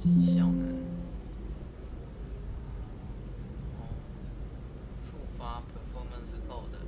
级效能。触发 performance code。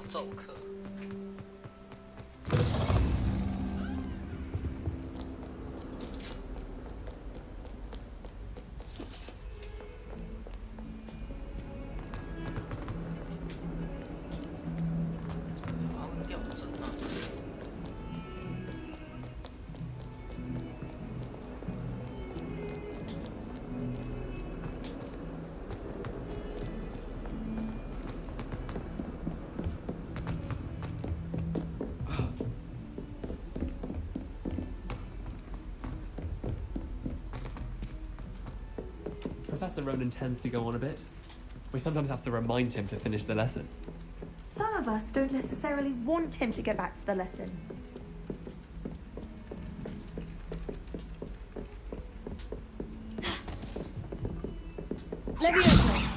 授课。吊针啊！Professor Ronan tends to go on a bit. We sometimes have to remind him to finish the lesson. Some of us don't necessarily want him to get back to the lesson. Leviosa!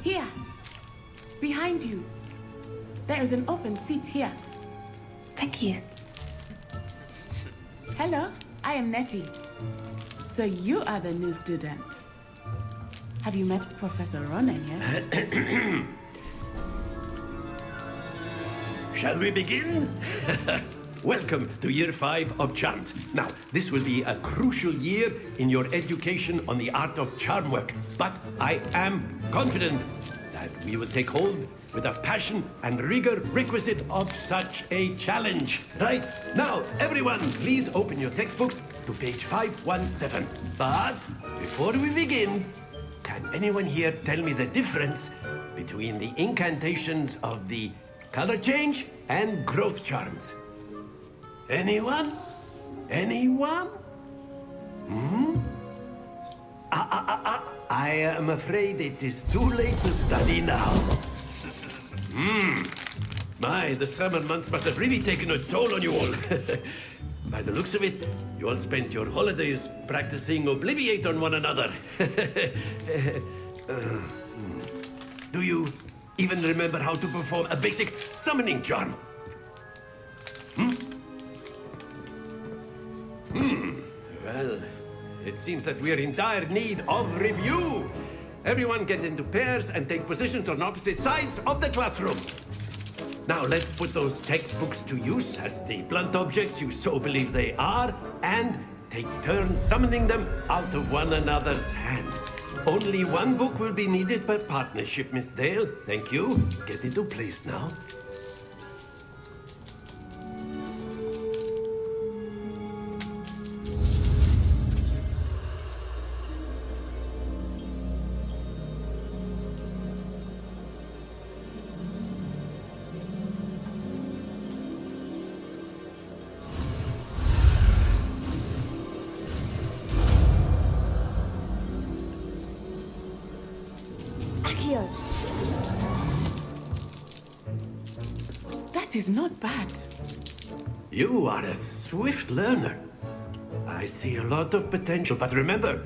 Here, behind you. There is an open seat here. Thank you. Hello, I am Nettie. So you are the new student. Have you met Professor Ronan yet? Shall we begin? Welcome to Year 5 of Charms. Now, this will be a crucial year in your education on the art of charm work, but I am confident that we will take hold with the passion and rigor requisite of such a challenge. Right? Now, everyone, please open your textbooks to page 517. But before we begin, can anyone here tell me the difference between the incantations of the color change and growth charms? Anyone? Anyone? I am afraid it is too late to study now. My, the summer months must have really taken a toll on you all. By the looks of it, you all spent your holidays practicing Obliviate on one another. Do you even remember how to perform a basic summoning charm? Well, it seems that we are in dire need of review. Everyone get into pairs and take positions on opposite sides of the classroom. Now let's put those textbooks to use as the blunt objects you so believe they are, and take turns summoning them out of one another's hands. Only one book will be needed per partnership, Miss Dale. Thank you. Get into place now. Accio. That is not bad. You are a swift learner. I see a lot of potential, but remember,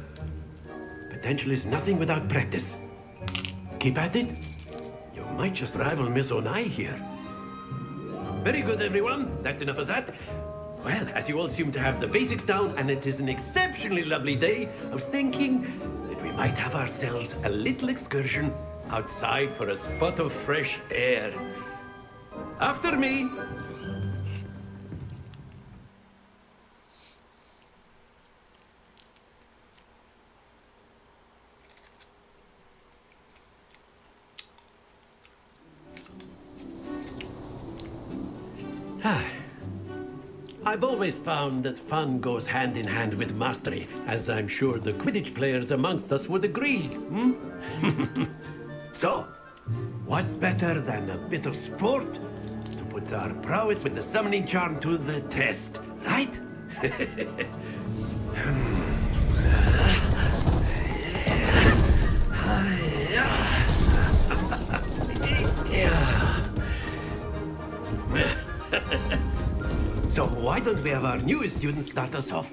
potential is nothing without practice. Keep at it. You might just rival Miss Onai here. Very good, everyone. That's enough of that. Well, as you all seem to have the basics down, and it is an exceptionally lovely day, I was thinking that we might have ourselves a little excursion outside for a spot of fresh air. After me. I've always found that fun goes hand in hand with mastery, as I'm sure the Quidditch players amongst us would agree. So, what better than a bit of sport to put our prowess with the summoning charm to the test, right? So why don't we have our newest student start us off?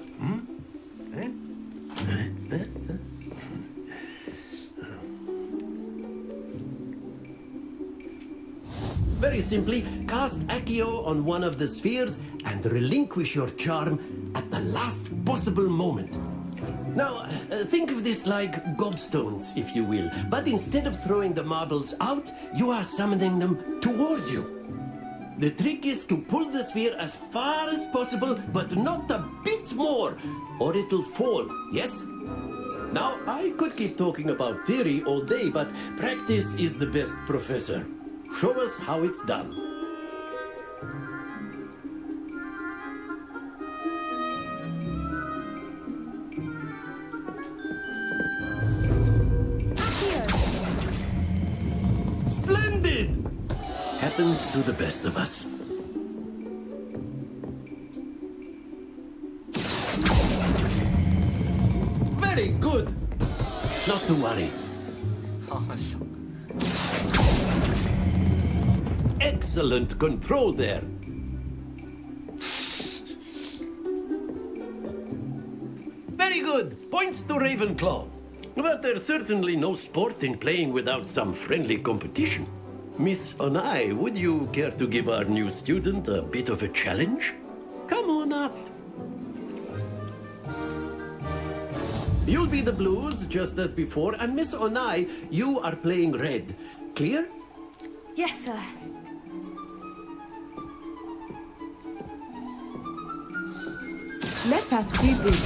Very simply, cast Accio on one of the spheres and relinquish your charm at the last possible moment. Now, think of this like gobstones, if you will, but instead of throwing the marbles out, you are summoning them toward you. The trick is to pull the sphere as far as possible, but not a bit more, or it'll fall, yes? Now, I could keep talking about theory all day, but practice is the best professor. Show us how it's done. Splendid! Happens to the best of us. Very good. Not to worry. 好好笑。 Excellent control there. Very good. Points to Ravenclaw. But there's certainly no sport in playing without some friendly competition. Miss Onai, would you care to give our new student a bit of a challenge? Come on up. You'll be the blues, just as before, and Miss Onai, you are playing red. Clear? Yes, sir. Let us see this.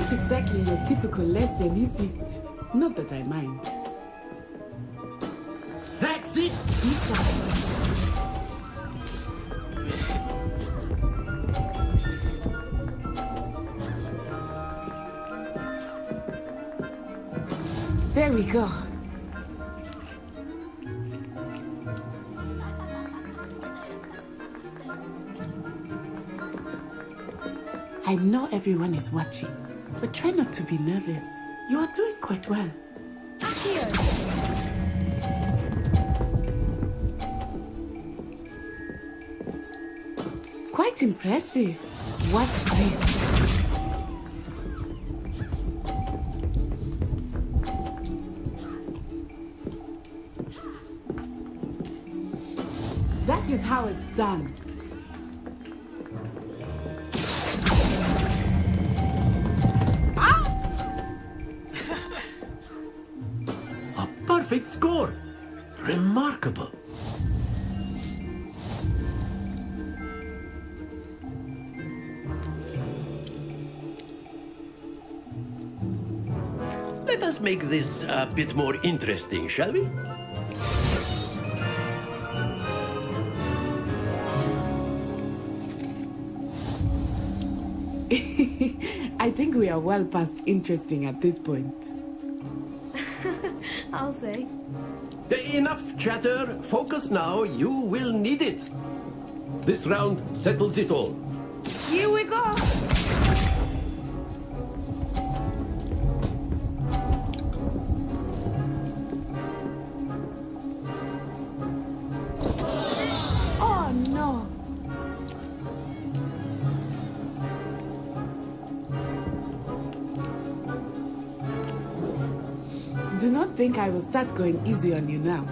Not exactly your typical lesson, is it? Not that I mind. That's it! Isha. There we go. I know everyone is watching, but try not to be nervous. You are doing quite well. Quite impressive. Watch this. That is how it's done. A perfect score! Remarkable! Let us make this a bit more interesting, shall we? I think we are well past interesting at this point. I'll say. Enough chatter. Focus now. You will need it. This round settles it all. Here we go. Oh no. Do not think I will start going easy on you now.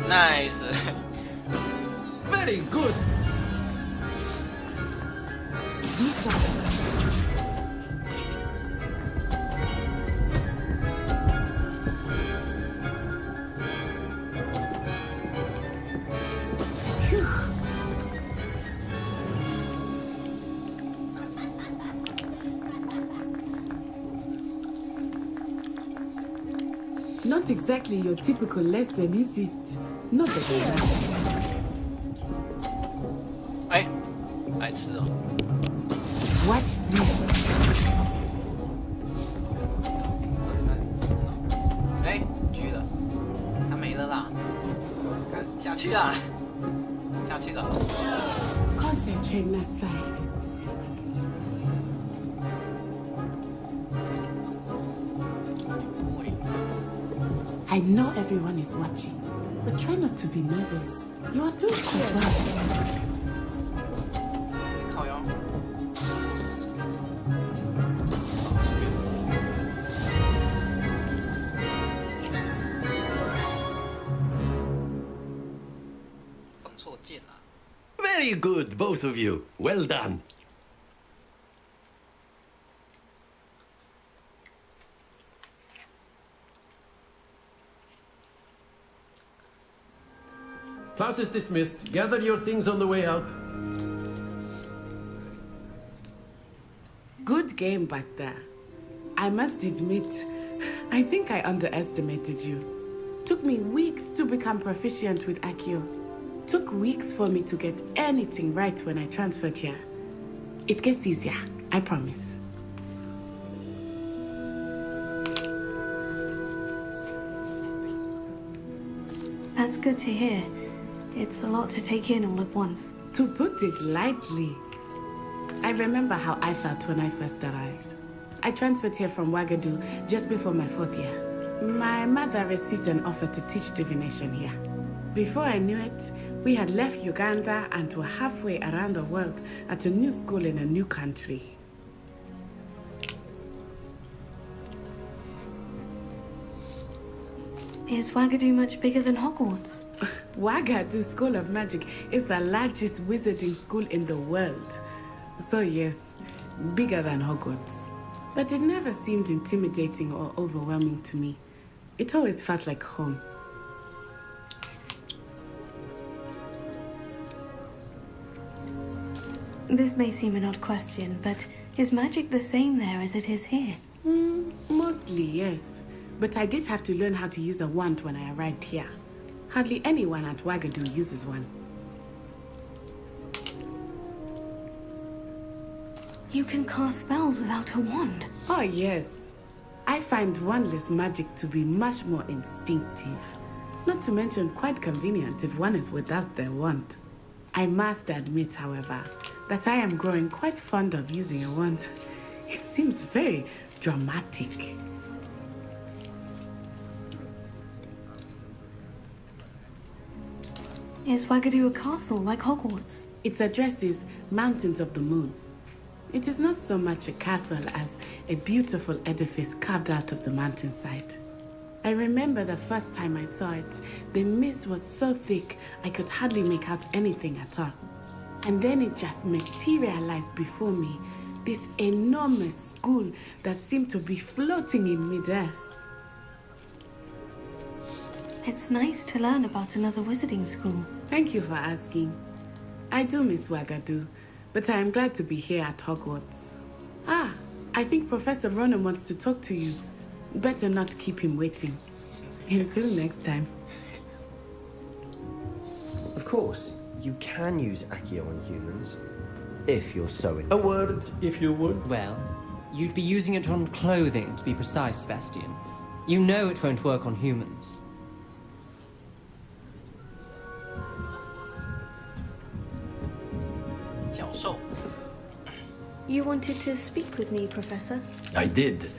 Nice. Very good. Isha. Phew. Not exactly your typical lesson, is it? Not that I know. 哎，来吃哦。 Watch this. 哎，狙了，他没了啦，赶下去啦，下去了。 Concentrate that side. I know everyone is watching, but try not to be nervous. You are doing quite well. 靠腰。放错键了。 Very good, both of you. Well done. Class is dismissed. Gather your things on the way out. Good game back there. I must admit, I think I underestimated you. Took me weeks to become proficient with Akio. Took weeks for me to get anything right when I transferred here. It gets easier, I promise. That's good to hear. It's a lot to take in all at once. To put it lightly, I remember how I felt when I first arrived. I transferred here from Ouagadougou just before my 4th year. My mother received an offer to teach divination here. Before I knew it, we had left Uganda and were halfway around the world at a new school in a new country. Is Ouagadougou much bigger than Hogwarts? Ouagadougou School of Magic is the largest wizarding school in the world. So yes, bigger than Hogwarts. But it never seemed intimidating or overwhelming to me. It always felt like home. This may seem an odd question, but is magic the same there as it is here? Mostly, yes. But I did have to learn how to use a wand when I arrived here. Hardly anyone at Wagadu uses one. You can cast spells without a wand. Oh, yes. I find wandless magic to be much more instinctive. Not to mention quite convenient if one is without their wand. I must admit, however, that I am growing quite fond of using a wand. It seems very dramatic. Is Wagadu a castle like Hogwarts? Its address is Mountains of the Moon. It is not so much a castle as a beautiful edifice carved out of the mountainside. I remember the first time I saw it, the mist was so thick I could hardly make out anything at all. And then it just materialized before me, this enormous school that seemed to be floating in midair. It's nice to learn about another wizarding school. Thank you for asking. I do miss Wagadu, but I am glad to be here at Hogwarts. Ah, I think Professor Ronan wants to talk to you. Better not keep him waiting. Until next time. Of course, you can use Accio on humans, if you're so A inclined. word, if you would. Well, you'd be using it on clothing, to be precise, Sebastian. You know it won't work on humans. You wanted to speak with me, Professor? I did.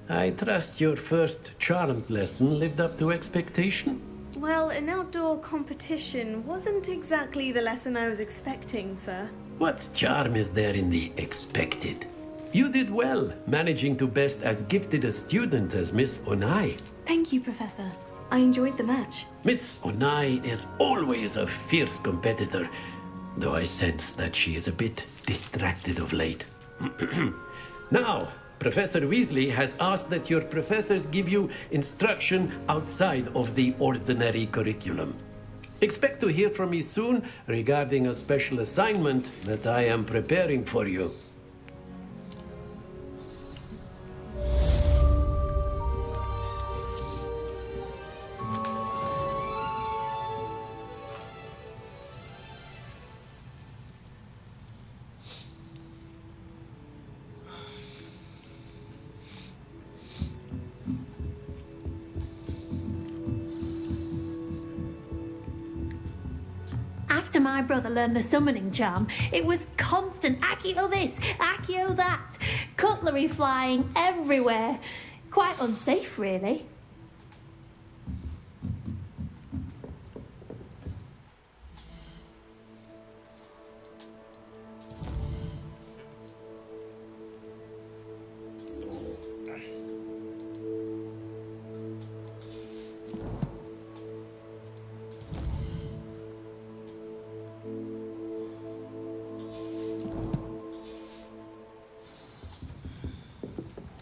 I trust your first charms lesson lived up to expectation. Well, an outdoor competition wasn't exactly the lesson I was expecting, sir. What charm is there in the expected? You did well, managing to best as gifted a student as Miss Onai. Thank you, Professor. I enjoyed the match. Miss Onai is always a fierce competitor, though I sense that she is a bit distracted of late. Now, Professor Weasley has asked that your professors give you instruction outside of the ordinary curriculum. Expect to hear from me soon regarding a special assignment that I am preparing for you. After my brother learned the summoning charm, it was constant Accio this, Accio that, cutlery flying everywhere. Quite unsafe, really.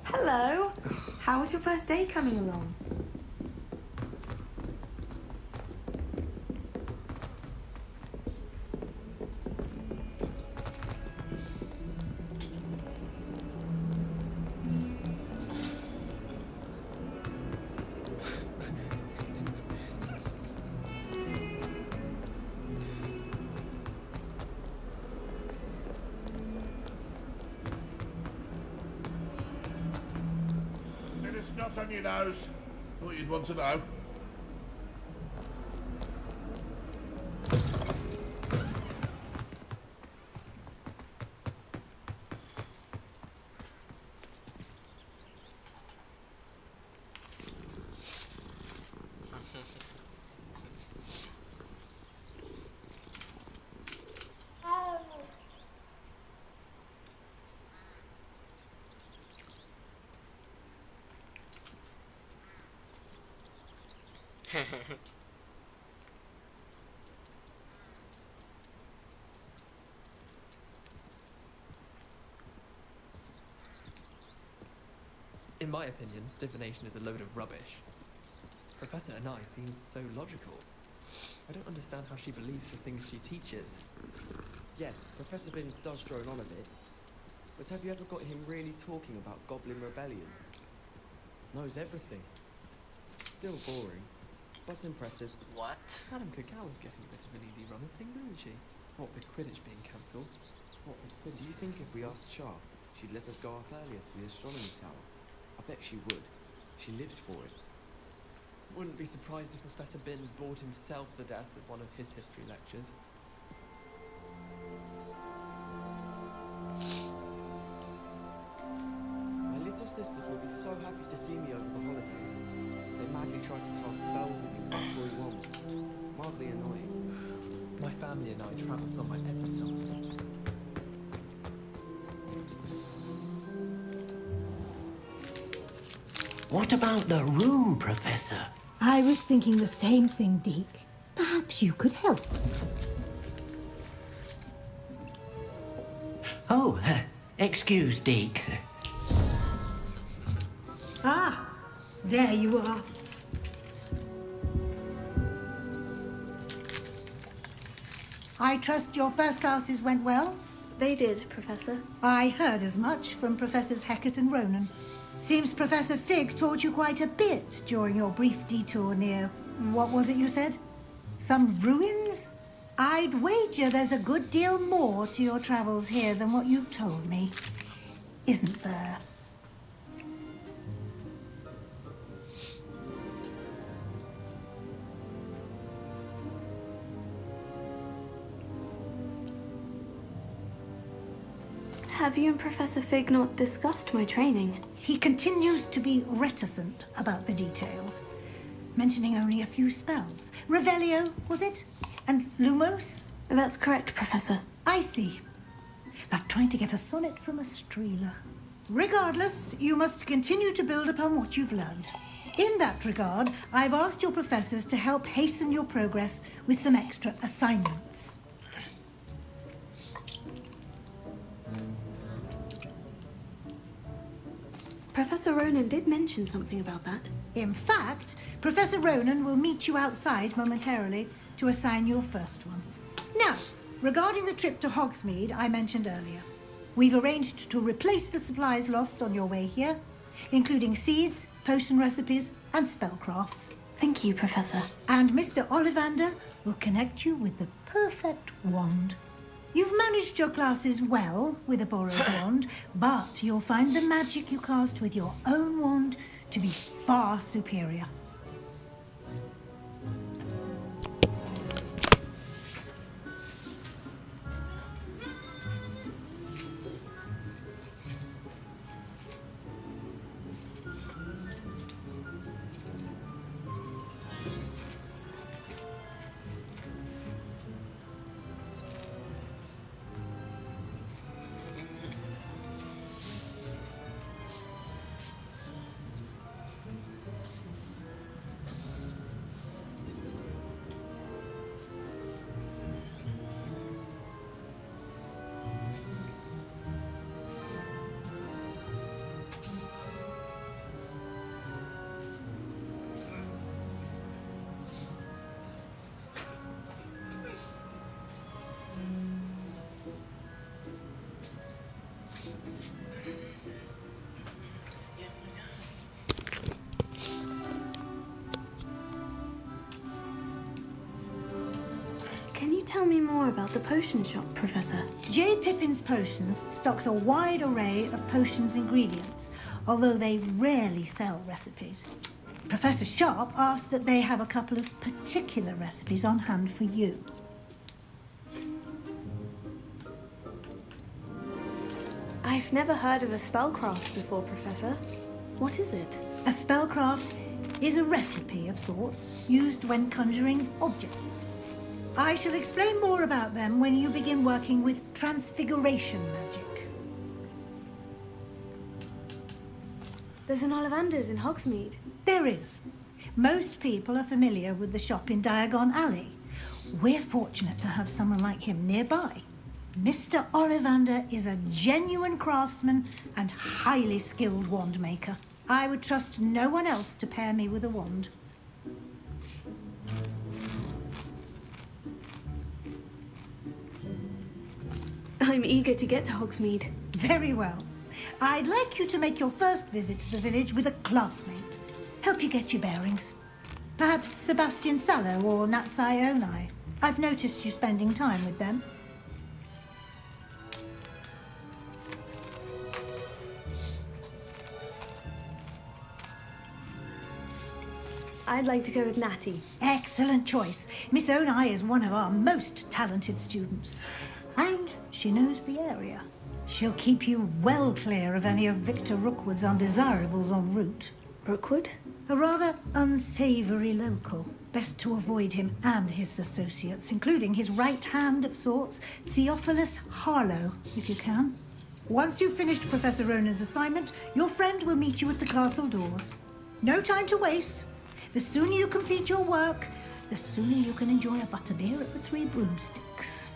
Hello. How was your first day coming along? Bit of snot on your nose. Thought you'd want to know. In my opinion, divination is a load of rubbish. Professor Anai seems so logical. I don't understand how she believes the things she teaches. Yes, Professor Binns does drone on a bit. But have you ever got him really talking about goblin rebellions? Knows everything. Still boring, but impressive. What? Madame Cacao is getting a bit of an easy run of things, isn't she? What with Quidditch being cancelled. What with Do Quidditch... you think if we asked Sharp, she'd let us go up earlier to the astronomy tower? I bet she would. She lives for it. Wouldn't be surprised if Professor Binns bored himself to death with one of his history lectures. My little sisters will be so happy to see me over the holidays. They madly try to cast spells on me with a toy wand. Mildly annoying. My family and I travel somewhere every summer. What about the room, Professor? I was thinking the same thing, Deke. Perhaps you could help. Oh, excuse, Deke. Ah, there you are. I trust your first classes went well? They did, Professor. I heard as much from Professors Hecat and Ronan. Seems Professor Fig taught you quite a bit during your brief detour near... what was it you said? Some ruins? I'd wager there's a good deal more to your travels here than what you've told me. Isn't there? Have you and Professor Fig not discussed my training? He continues to be reticent about the details, mentioning only a few spells. Revelio, was it? And Lumos? That's correct, Professor. I see. Like trying to get a sonnet from a streeler. Regardless, you must continue to build upon what you've learned. In that regard, I've asked your professors to help hasten your progress with some extra assignments. Professor Ronan did mention something about that. In fact, Professor Ronan will meet you outside momentarily to assign your first one. Now, regarding the trip to Hogsmeade I mentioned earlier, we've arranged to replace the supplies lost on your way here, including seeds, potion recipes, and spellcrafts. Thank you, Professor. And Mr. Ollivander will connect you with the perfect wand. You've managed your classes well with a borrowed wand, but you'll find the magic you cast with your own wand to be far superior. Can you tell me more about the potion shop, Professor? J. Pippin's Potions stocks a wide array of potions ingredients, although they rarely sell recipes. Professor Sharp asked that they have a couple of particular recipes on hand for you. I've never heard of a spellcraft before, Professor. What is it? A spellcraft is a recipe of sorts used when conjuring objects. I shall explain more about them when you begin working with transfiguration magic. There's an Ollivander's in Hogsmeade. There is. Most people are familiar with the shop in Diagon Alley. We're fortunate to have someone like him nearby. Mr. Ollivander is a genuine craftsman and highly skilled wand maker. I would trust no one else to pair me with a wand. I'm eager to get to Hogsmeade. Very well. I'd like you to make your first visit to the village with a classmate. Help you get your bearings. Perhaps Sebastian Sallow or Natsai Onai. I've noticed you spending time with them. I'd like to go with Natty. Excellent choice. Miss Onai is one of our most talented students. And she knows the area. She'll keep you well clear of any of Victor Rookwood's undesirables en route. Rookwood? A rather unsavoury local. Best to avoid him and his associates, including his right hand of sorts, Theophilus Harlow, if you can. Once you've finished Professor Ronan's assignment, your friend will meet you at the castle doors. No time to waste. The sooner you complete your work, the sooner you can enjoy a butterbeer at the Three Broomsticks.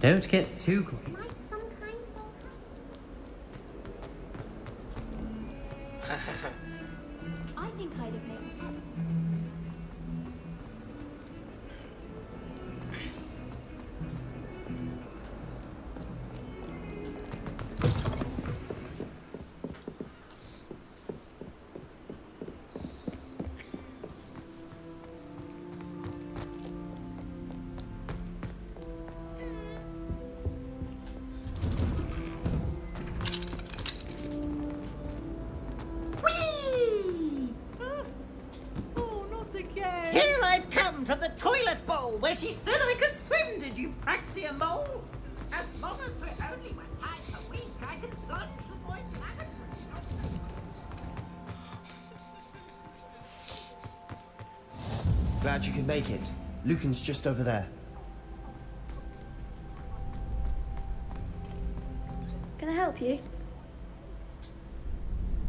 Don't get too close. Might some kind soul I think I'd have made a pet. Here I've come from the toilet bowl where she said I could swim, did you praxia mole? As long as we're only one time a week, I can plunge the boy planet. Glad you could make it. Lucan's just over there. Can I help you?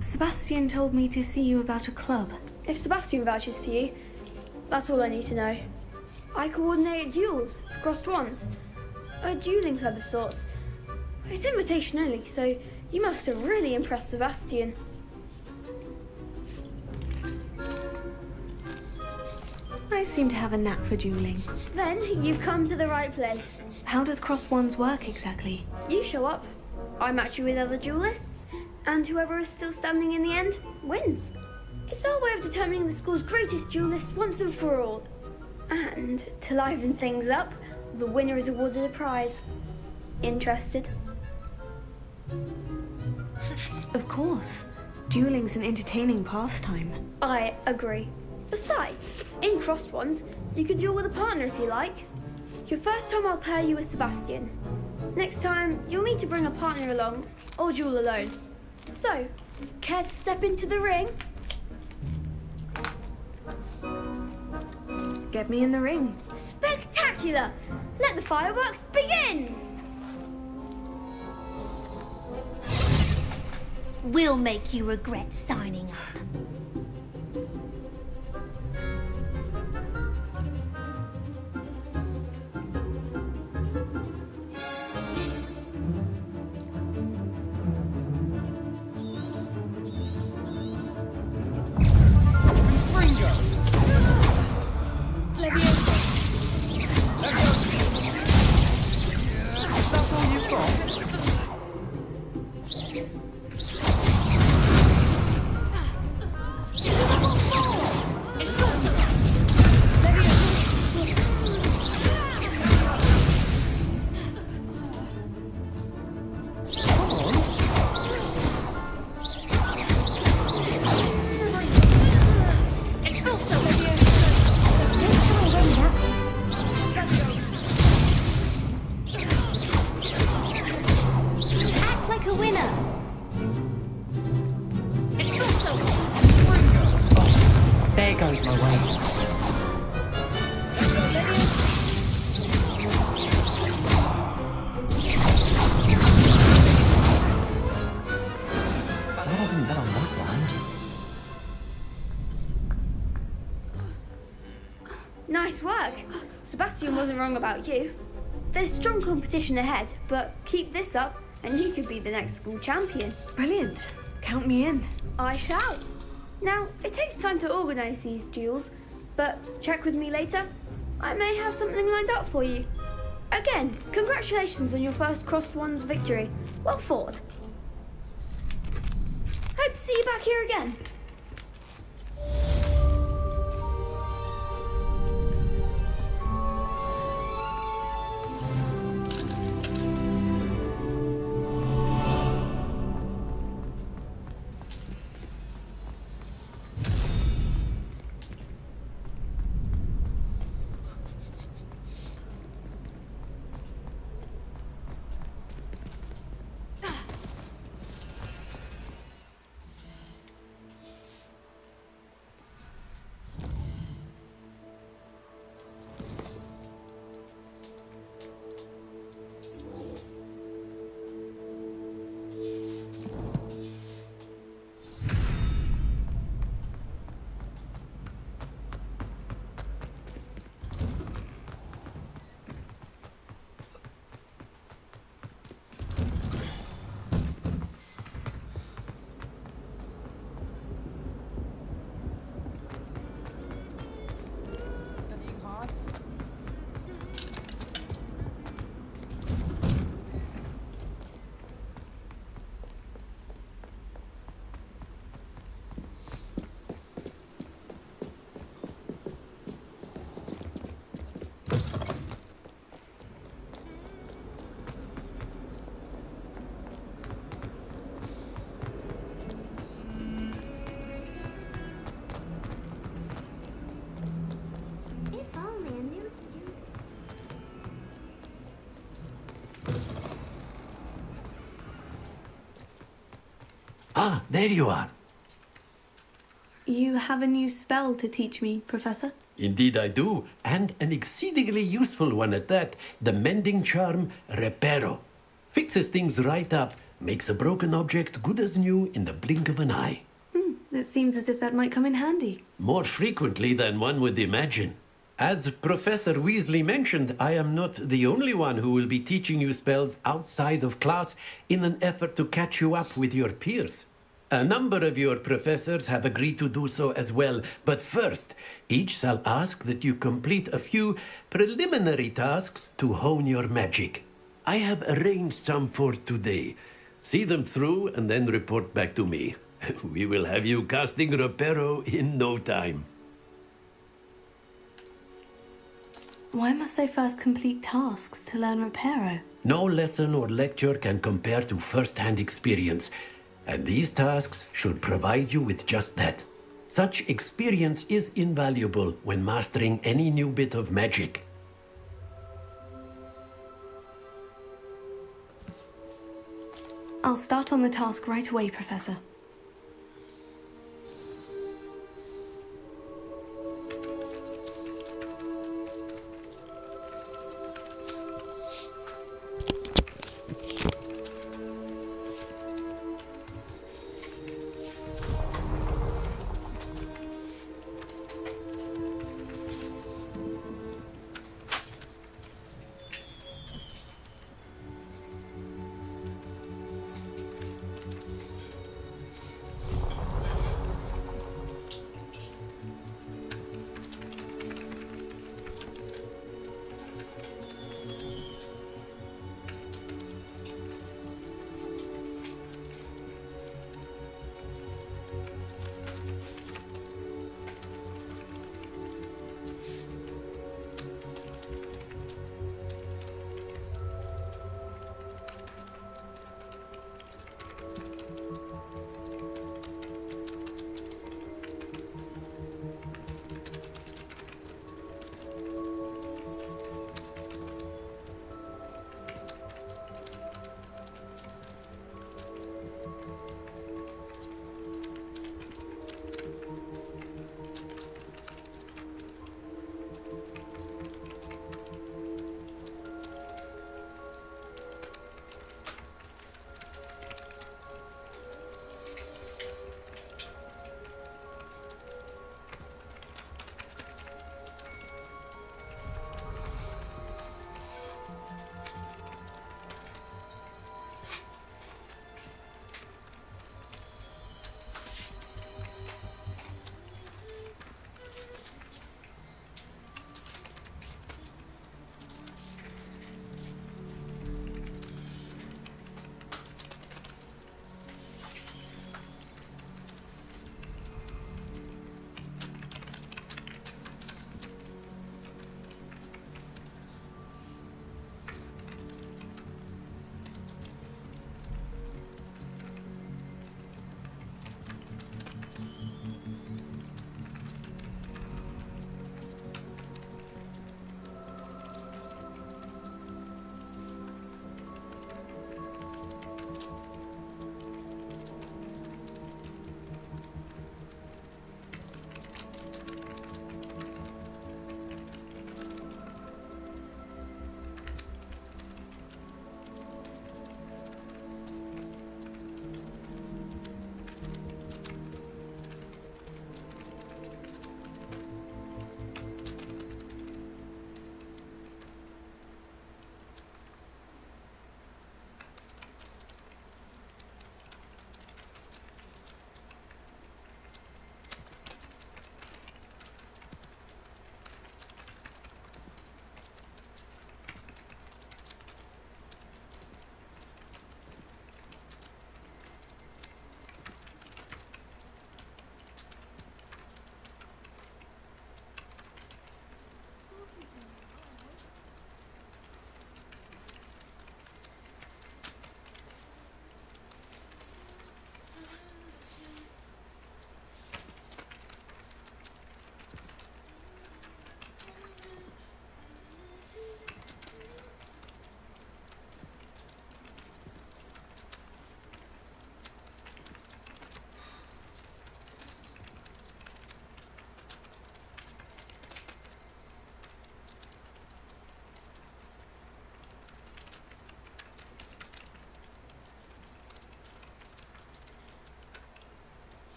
Sebastian told me to see you about a club. If Sebastian vouches for you, that's all I need to know. I coordinate duels for crossed ones. A dueling club of sorts. It's invitation only, so you must have really impressed Sebastian. I seem to have a knack for dueling. Then you've come to the right place. How does crossed ones work exactly? You show up, I match you with other duelists, and whoever is still standing in the end wins. It's our way of determining the school's greatest duelist once and for all. And to liven things up, the winner is awarded a prize. Interested? Of course. Dueling's an entertaining pastime. I agree. Besides, in crossed ones, you can duel with a partner if you like. Your first time I'll pair you with Sebastian. Next time, you'll need to bring a partner along, or duel alone. So, care to step into the ring? Get me in the ring. Spectacular! Let the fireworks begin! We'll make you regret signing up. Act like a winner. There goes my way. Glad I didn't bet on that one. Nice work. Sebastian wasn't wrong about you. There's strong competition ahead, but keep this up and you could be the next school champion. Brilliant. Count me in. I shall. Now, it takes time to organise these duels, but check with me later. I may have something lined up for you. Again, congratulations on your first crossed ones victory. Well fought. Hope to see you back here again. Ah, there you are. You have a new spell to teach me, Professor? Indeed I do, and an exceedingly useful one at that. The mending charm Reparo. Fixes things right up, makes a broken object good as new in the blink of an eye. It seems as if that might come in handy. More frequently than one would imagine. As Professor Weasley mentioned, I am not the only one who will be teaching you spells outside of class in an effort to catch you up with your peers. A number of your professors have agreed to do so as well, but first, each shall ask that you complete a few preliminary tasks to hone your magic. I have arranged some for today. See them through and then report back to me. We will have you casting Reparo in no time. Why must I first complete tasks to learn Reparo? No lesson or lecture can compare to first-hand experience, and these tasks should provide you with just that. Such experience is invaluable when mastering any new bit of magic. I'll start on the task right away, Professor.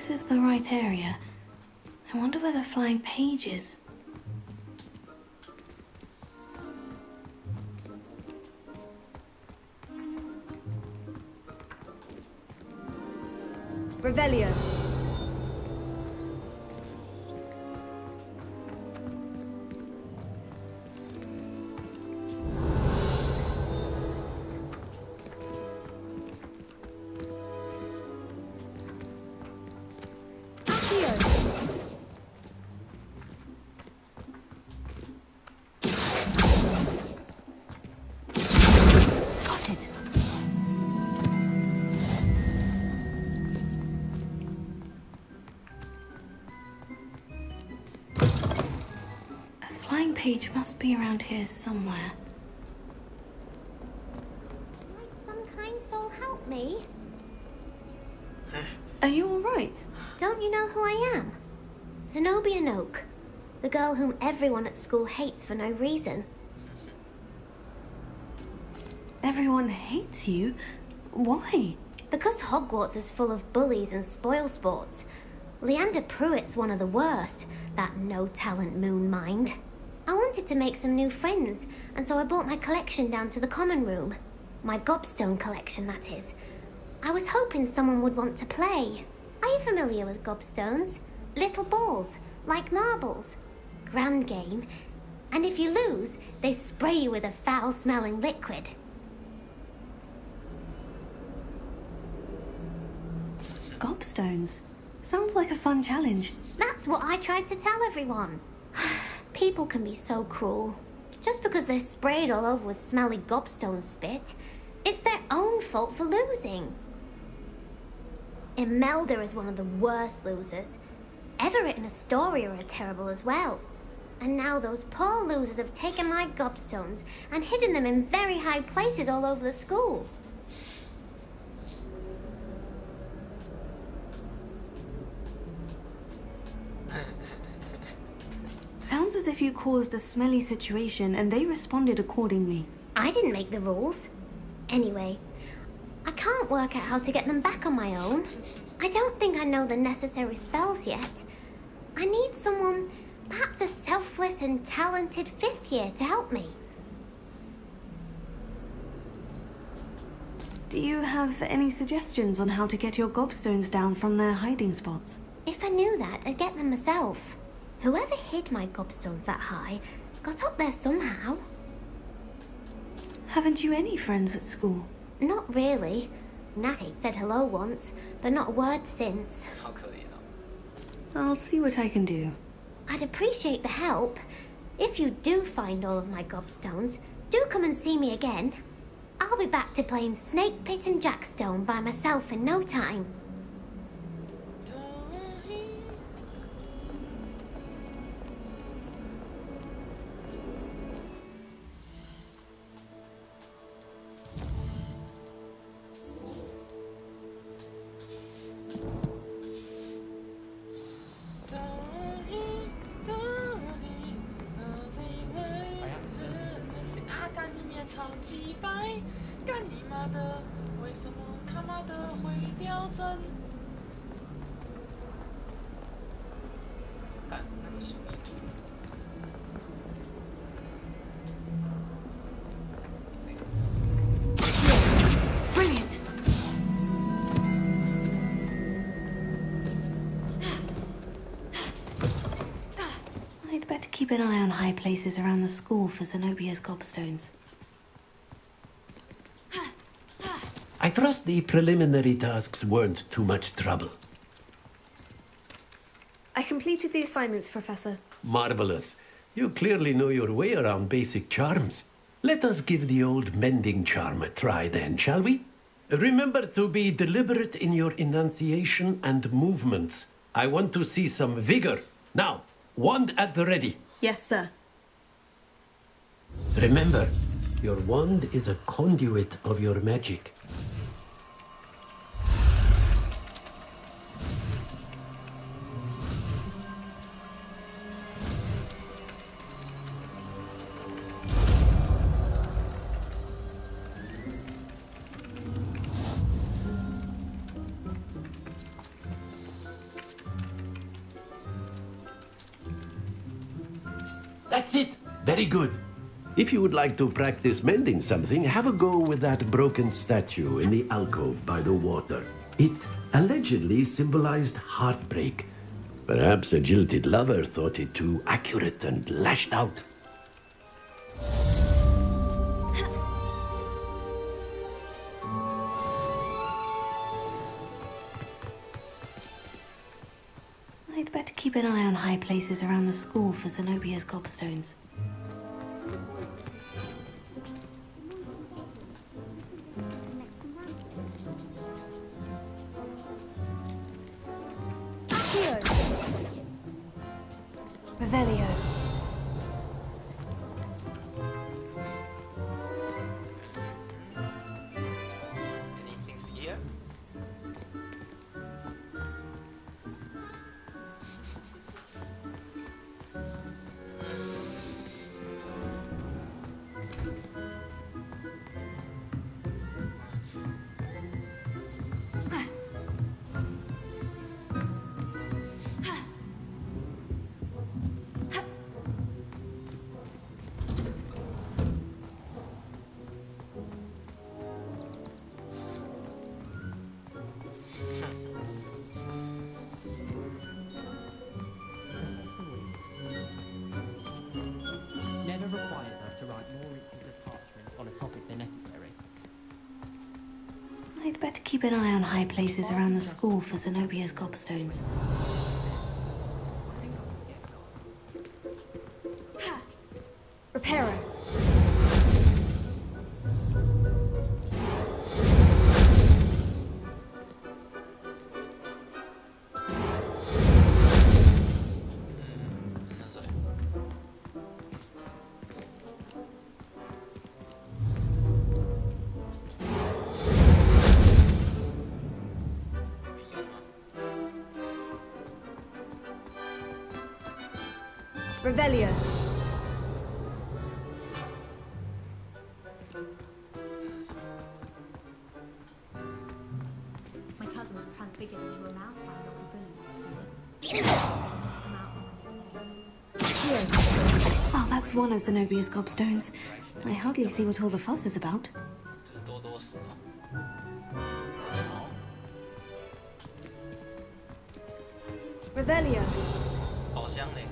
this is the right area. I wonder where the flying page is. Revelio. Flying page must be around here somewhere. Might some kind soul help me? Are you alright? Don't you know who I am? Zenobia Noak, the girl whom everyone at school hates for no reason. Everyone hates you? Why? Because Hogwarts is full of bullies and spoilsports. Leander Pruitt's one of the worst, that no-talent moon mind. I wanted to make some new friends, and so I brought my collection down to the common room. My gobstone collection, that is. I was hoping someone would want to play. Are you familiar with gobstones? Little balls, like marbles. Grand game. And if you lose, they spray you with a foul-smelling liquid. Gobstones. Sounds like a fun challenge. That's what I tried to tell everyone. People can be so cruel. Just because they're sprayed all over with smelly gobstone spit, it's their own fault for losing. Imelda is one of the worst losers. Everett and Astoria are terrible as well. And now those poor losers have taken my gobstones and hidden them in very high places all over the school. Sounds as if you caused a smelly situation and they responded accordingly. I didn't make the rules. Anyway, I can't work out how to get them back on my own. I don't think I know the necessary spells yet. I need someone, perhaps a selfless and talented fifth year to help me. Do you have any suggestions on how to get your gobstones down from their hiding spots? If I knew that, I'd get them myself. Whoever hid my gobstones that high got up there somehow. Haven't you any friends at school? Not really. Natty said hello once, but not a word since. How可怜哦。 I'll see what I can do. I'd appreciate the help. If you do find all of my gobstones, do come and see me again. I'll be back to playing Snake Pit and Jackstone by myself in no time. Brilliant! I'd better keep an eye on high places around the school for Zenobia's gobstones. I trust the preliminary tasks weren't too much trouble. I completed the assignments, Professor. Marvelous. You clearly know your way around basic charms. Let us give the old mending charm a try then, shall we? Remember to be deliberate in your enunciation and movements. I want to see some vigor. Now, wand at the ready. Yes, sir. Remember, your wand is a conduit of your magic. That's it. Very good. If you would like to practice mending something, have a go with that broken statue in the alcove by the water. It allegedly symbolized heartbreak. Perhaps a jilted lover thought it too accurate and lashed out. I'd better keep an eye on high places around the school for Zenobia's gobstones. Revelio. Anything here? Never requires us to write more inches of parchment on a topic than necessary. I'd better keep an eye on high places around the school for Zenobia's gobstones. Reparo. Revelio. My cousin was transfigured into a mouse by an old bully last year. Oh, that's one of Zenobia's gobstones. I hardly see what all the fuss is about. 这是多多死吗？操！ Revelio. 宝箱嘞？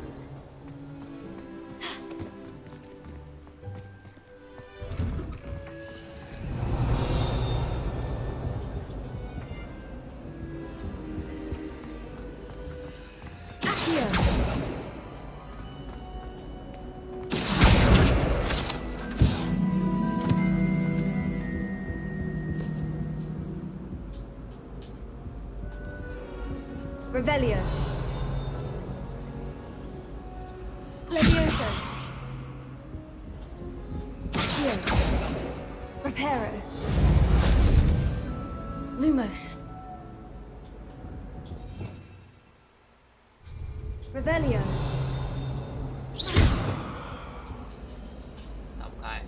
Revelio. Levioso. Accio. Reparo. Lumos. Revelio. 打不开。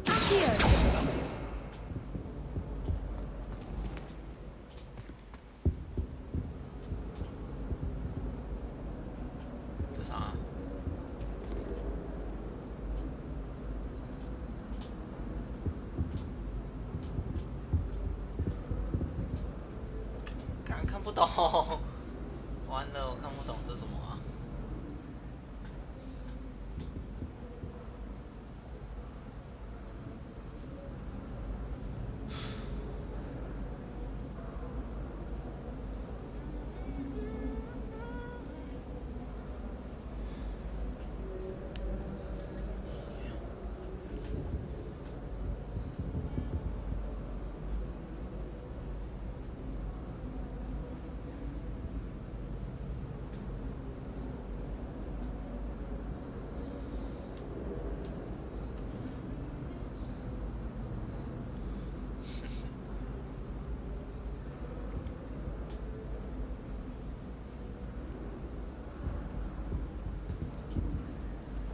Accio. 这啥？看不懂，完了，我看不懂这什么啊？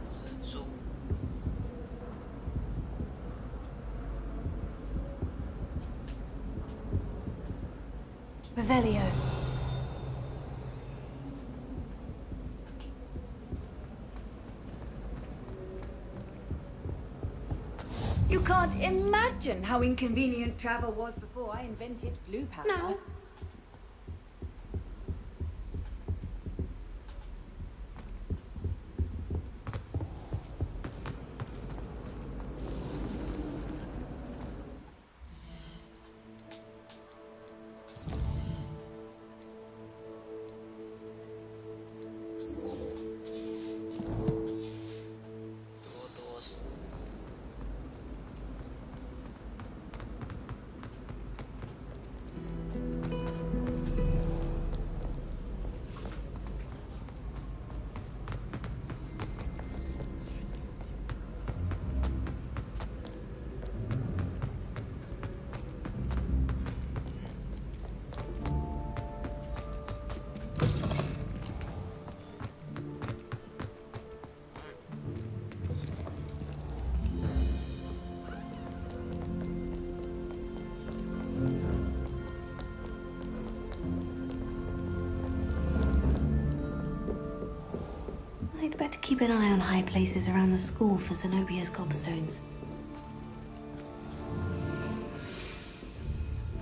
蜘蛛。 Revelio. can't imagine how inconvenient travel was before I invented blue powder. No. I'd better keep an eye on high places around the school for Zenobia's gobstones.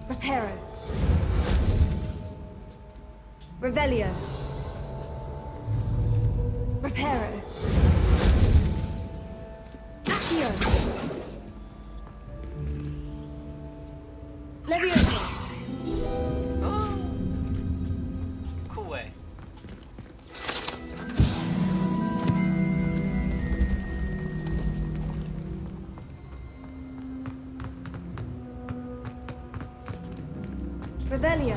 Reparo. Revelio. Reparo. Accio. Levioso. Cool 哎。Revelio.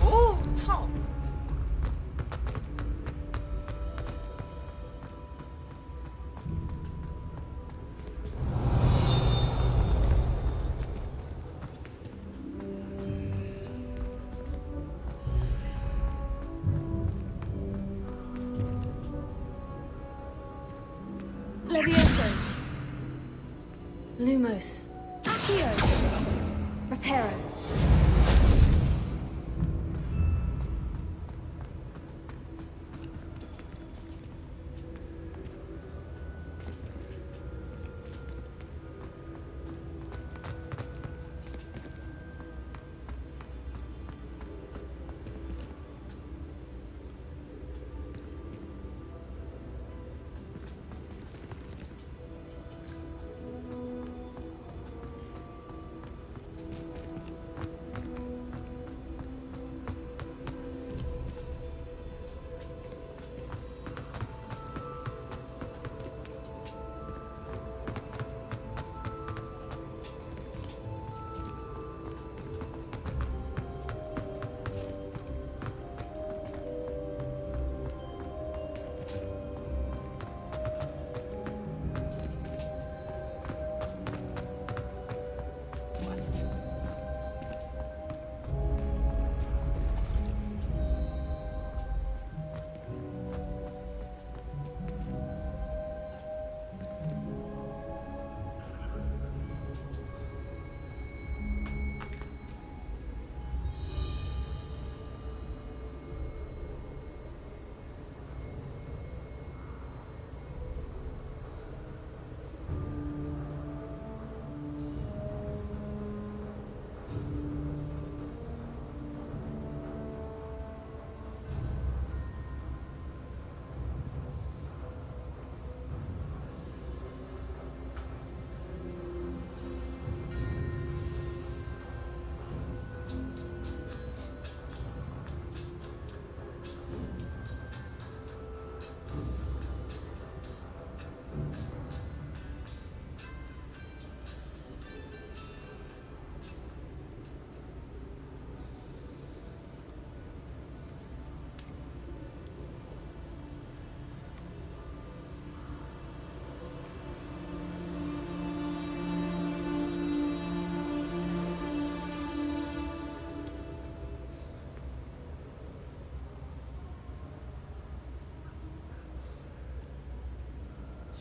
哦，操！ Levioso. Lumos. Accio. Reparo.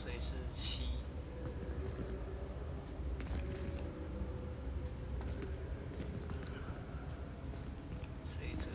所以是7。所以这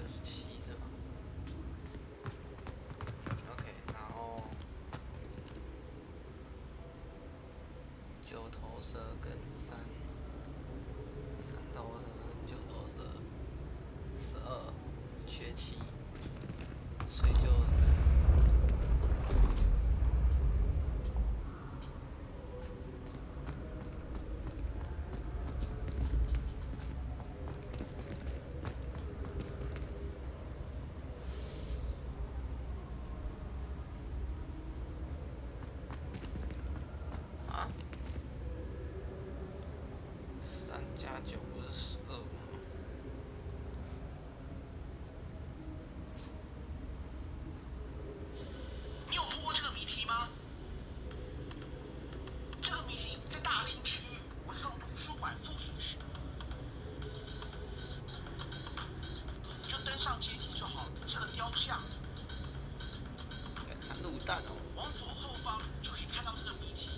看卤蛋哦。往左后方就可以看到这个谜题。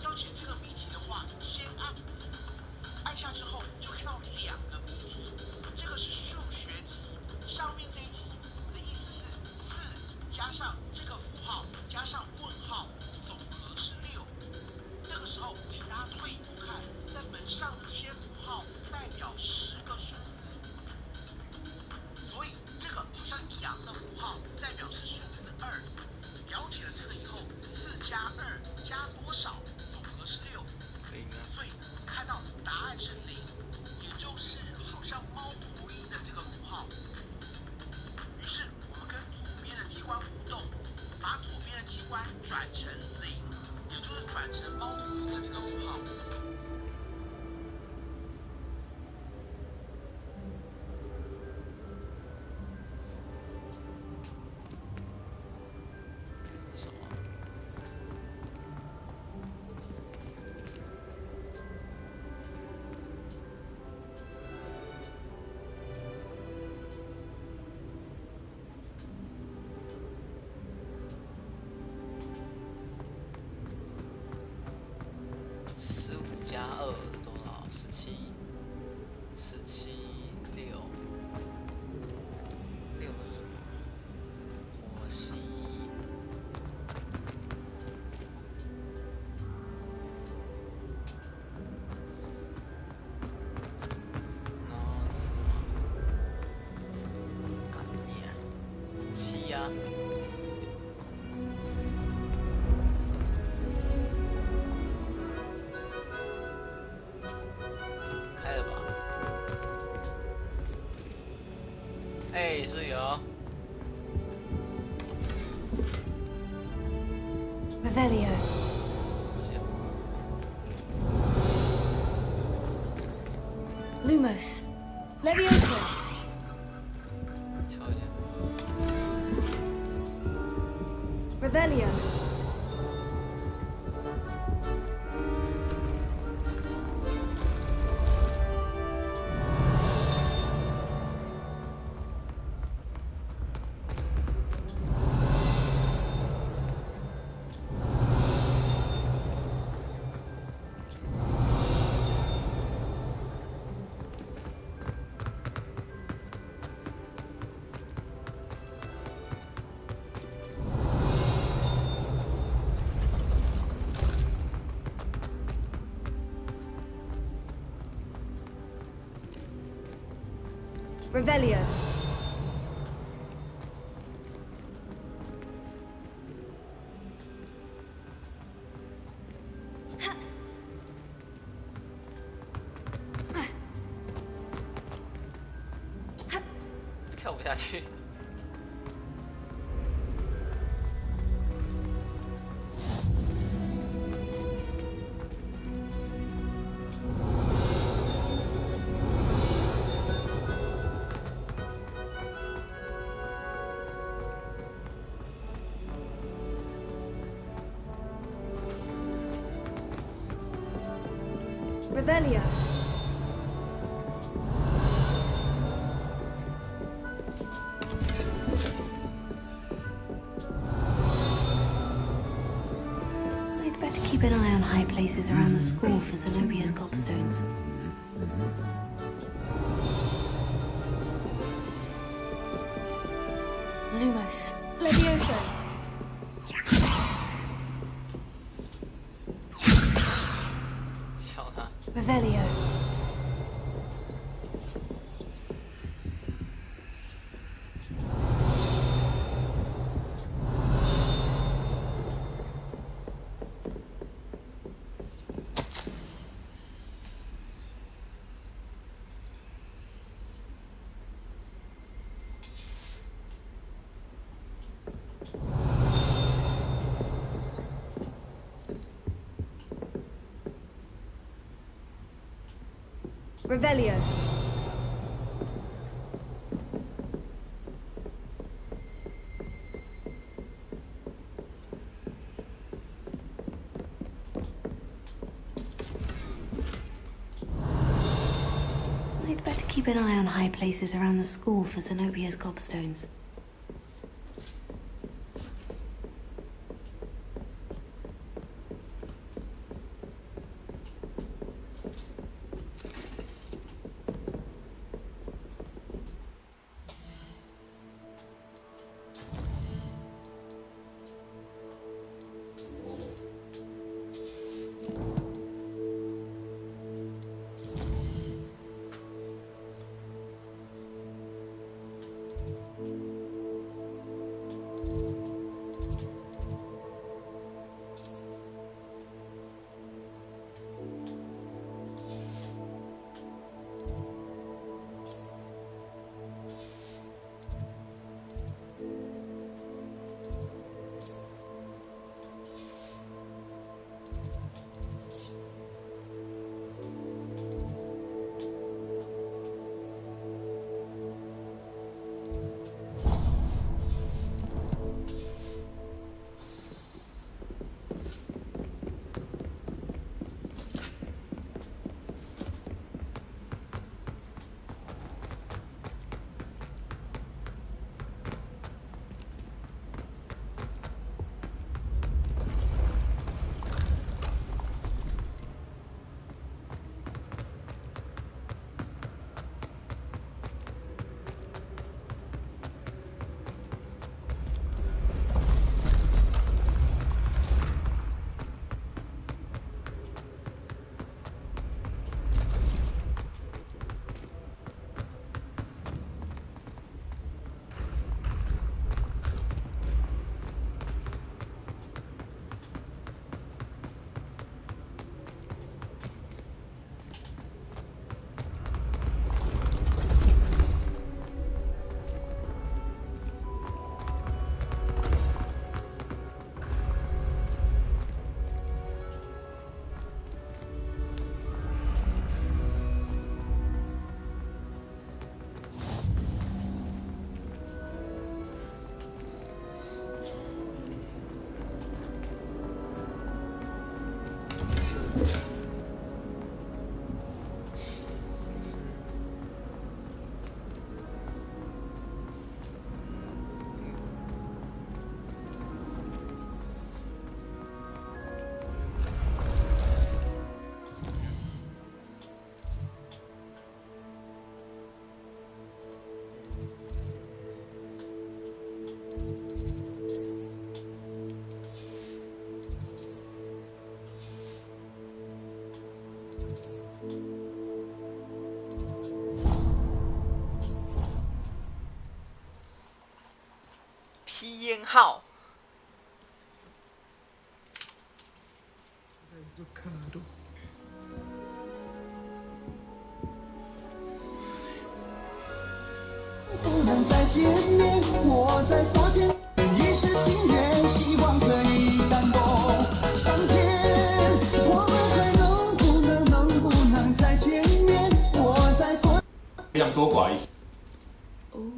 要解这个谜题的话，先按下之后就看到2个谜题。这个是数学题，上面这一题的意思是4加上这个符号加上问号，总和是6。那个时候，请大家退一步看，在门上的这些符号代表10个数字，所以这个好像2个符号代表是数字2。了解了这个以后，4加2加多少？总和是6。所以看到答案是0，也就是好像猫头鹰的这个符号。于是我们跟左边的机关互动，把左边的机关转成0，也就是转成猫头鹰的这个符号。什么？15加2是多少？17，17，6，6是什么？火星。然后这是什么？干你7呀。开了吧？哎，是有。 Revelio. Lumos. Levioso. 瞧一下。 Revelio. Revelio. Ha. 跳不下去。Revelio. I'd better keep an eye on high places around the school for Zenobia's gobstones. Lumos. Levioso. Revelio. Revelio. I'd better keep an eye on high places around the school for Zenobia's gobstones. 吸烟号。不能再见面，我在佛前一世心愿，希望可以感动上天。我们还能不能再见面？我在佛。非常多寡一些。 Oh,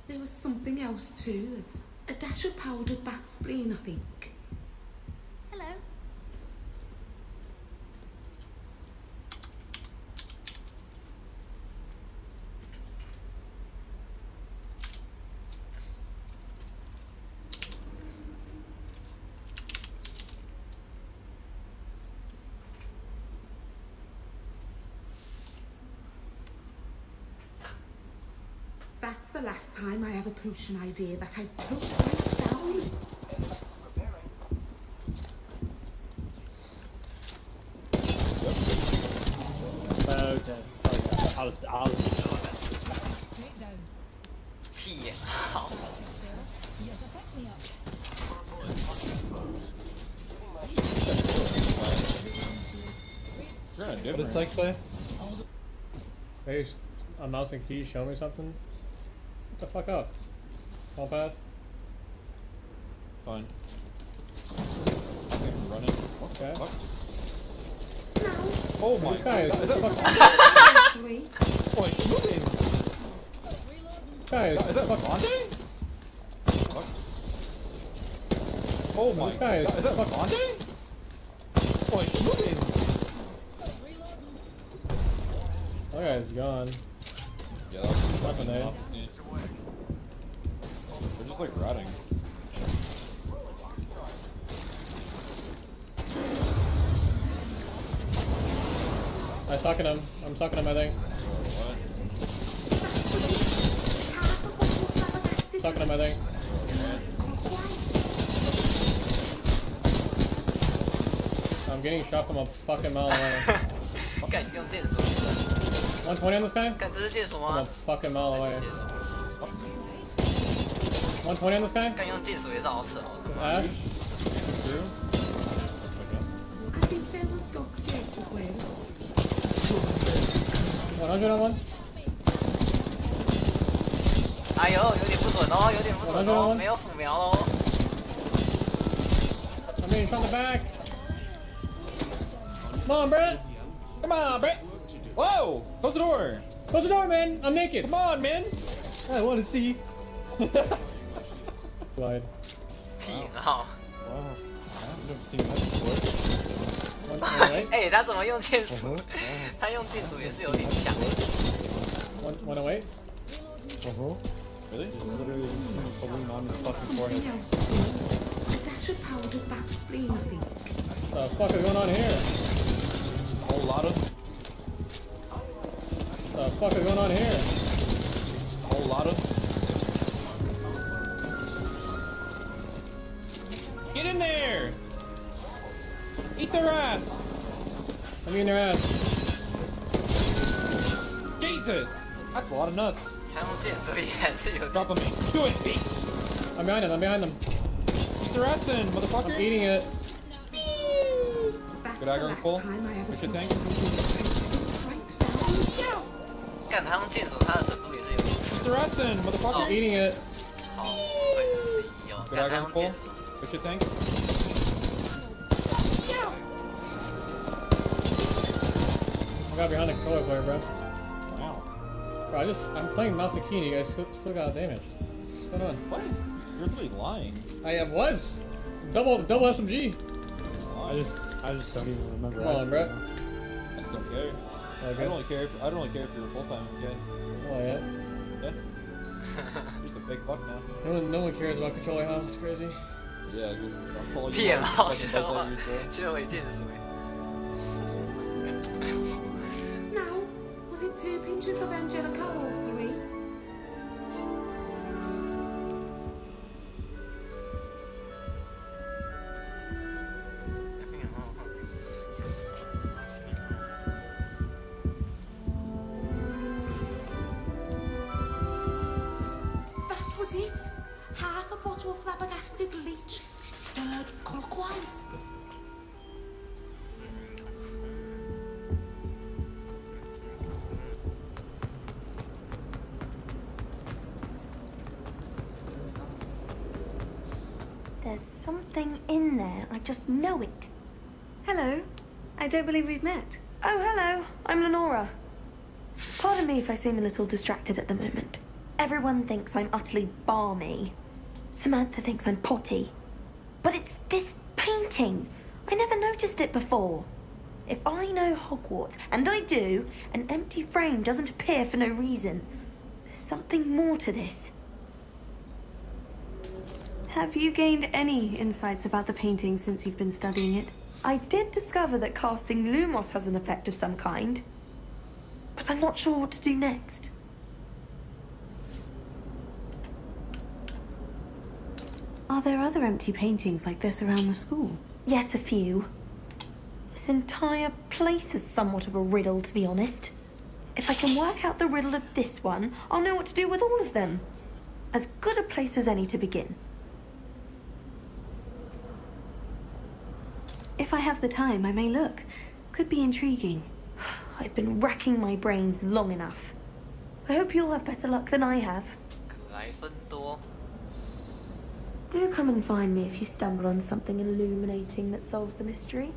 there was something else too. A dash of powdered bat spleen, I think. Hello. That's the last time I have a potion idea that I don't write down. Okay, sorry, I was 屁眼号。 What did it say? Hey, a mouse and key, show me something? What the fuck up? All pass? Fine. Run it. Okay. Oh my god. Is that fucking... Oh, he's moving! Guys, is that fucking... Oh my god. Is that fucking... Oh, he's moving! That guy's gone. Yeah, that's nothing there. They're just like rotting. I'm sucking him, I think. Sucking him, I think. I'm getting shot from a fucking mile away. 干用剑术。 120 on this guy? 干这是剑术 From 吗 a？ fucking mile away. 120 on this guy? 干用剑术也是好扯哦，他妈。 Ash? I think there were dog snakes as well. 100 on one? 哎呦，有点不准哦，有点不准哦，没有辅苗喽。 I'm getting shot in the back. Come on, Brett. Come on, Brett. Whoa! Close the door. Close the door, man. I'm naked. Come on, man. I want to see. Slide. 屁眼号。 Wow. I've never seen that before. 哎，他怎么用剑术？他用剑术也是有点强。 108? Really? Literally a balloon on his fucking forehead. Something else too. A dash of powdered bat spleen, I think. What the fuck is going on here? A whole lot of. What the fuck is going on here? A whole lot of. Get in there! Eat their ass! I'm eating their ass. Jesus! That's a lot of nuts. 他用剑术也还是有。 Drop him. Do it, beast! I'm behind him, I'm behind him. Eat their ass in, motherfucker! I'm eating it. Good aggro full. We should tank. 干他用剑术，他的程度也是有点扯。 Eat their ass in, motherfucker! I'm eating it. 好，不愧是11哦。 Good 干他 aggro 用 full. 剑术。 We should tank. I got behind the controller player, bro. Wow. Bro, I'm playing mouse and key and you guys still got damage. What's going on? What? You're really lying. I was. Double SMG. I just don't even remember. Come on, bro. I just don't care. Okay. I don't really care if you're full time again. Oh yeah. Yeah. You're just a big fuck now. No one cares about controller, huh? It's crazy. Yeah, dude. 屁眼号学话，学会剑术。 Now, was it 2 pinches of Angelica or 3? That was it. did leech stirred clockwise. There's something in there. I just know it. Hello. I don't believe we've met. Oh, hello. I'm Lenora. Pardon me if I seem a little distracted at the moment. Everyone thinks I'm utterly balmy. Samantha thinks I'm potty. But it's this painting. I never noticed it before. If I know Hogwarts, and I do, an empty frame doesn't appear for no reason. There's something more to this. Have you gained any insights about the painting since you've been studying it? I did discover that casting Lumos has an effect of some kind. But I'm not sure what to do next. Are there other empty paintings like this around the school? Yes, a few. This entire place is somewhat of a riddle, to be honest. If I can work out the riddle of this one, I'll know what to do with all of them. As good a place as any to begin. If I have the time, I may look. Could be intriguing. I've been racking my brains long enough. I hope you'll have better luck than I have. 可爱分多。 Do come and find me if you stumble on something illuminating that solves the mystery.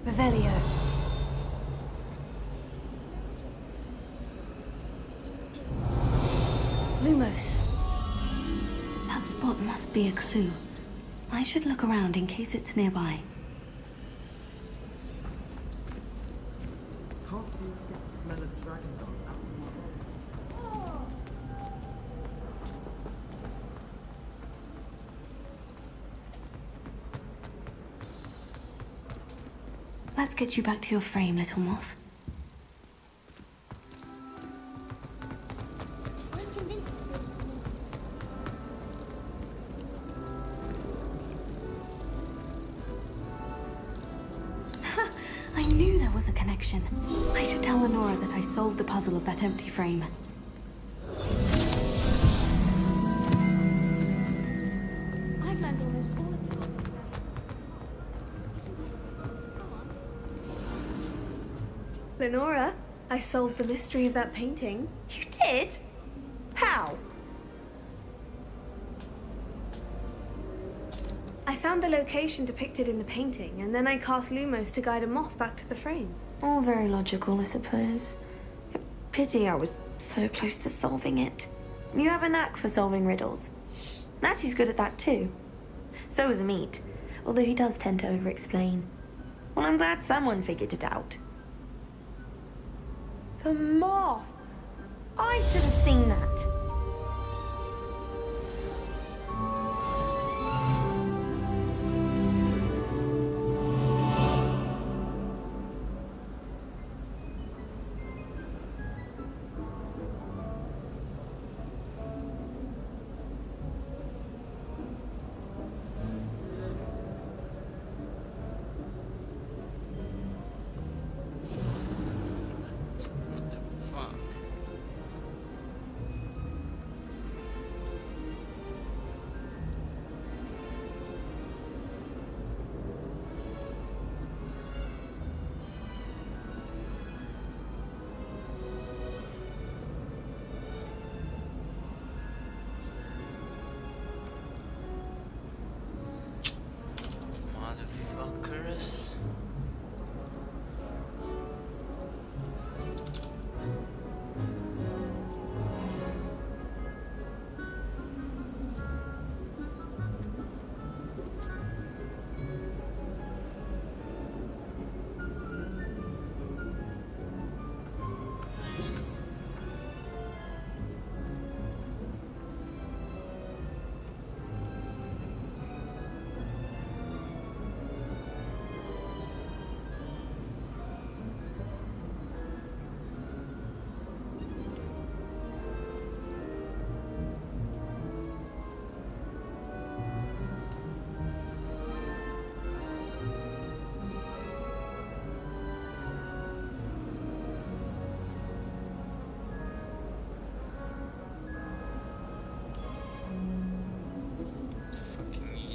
Revelio. Lumos. That spot must be a clue. I should look around in case it's nearby. Can't see the smell of dragon dung out. Let's get you back to your frame, little moth. I knew there was a connection. I should tell Lenora that I solved the puzzle of that empty frame. I've learned almost all of them. Lenora, I solved the mystery of that painting. You did? How? I found the location depicted in the painting, and then I cast Lumos to guide a moth back to the frame. All very logical, I suppose. Pity I was so close to solving it. You have a knack for solving riddles. Natty's good at that too. So is Meat, although he does tend to over-explain. Well, I'm glad someone figured it out. The moth! I should have seen that.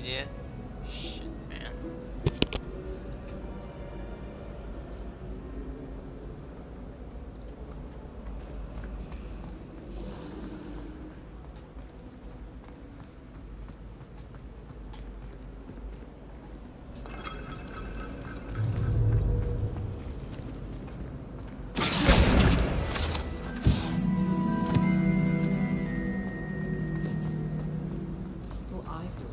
did? Shit, man. Well, I feel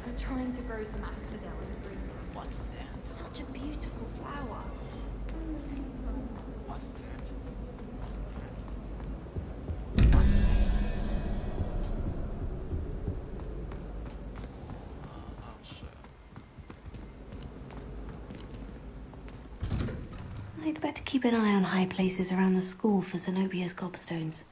I'm trying to grow some asphodel in the greenhouse. What's that? Such a beautiful flower. What's that? What's that? What's that? Oh, shit. I'd better keep an eye on high places around the school for Zenobia's gobstones.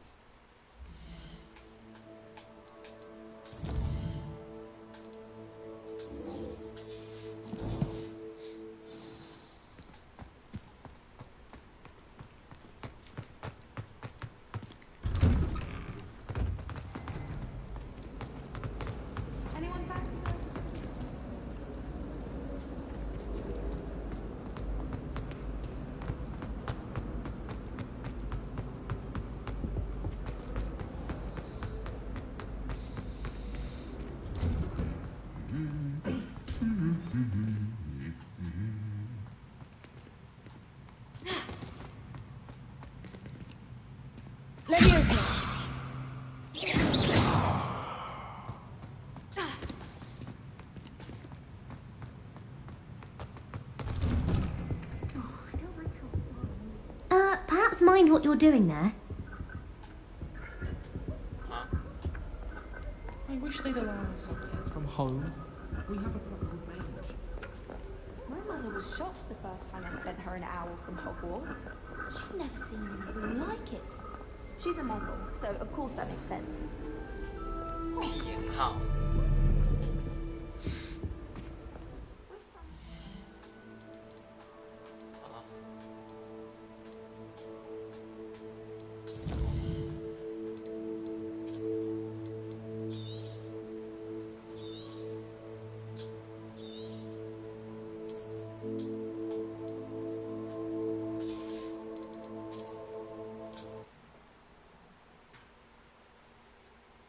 Anyone back? Leviosa! Perhaps mind what you're doing there. I wish they'd allow us our pets from home. We have a proper range. My mother was shocked the first time I sent her an owl from Hogwarts. She'd never seen anything like it. She's a Muggle, so of course that makes sense. 癖好。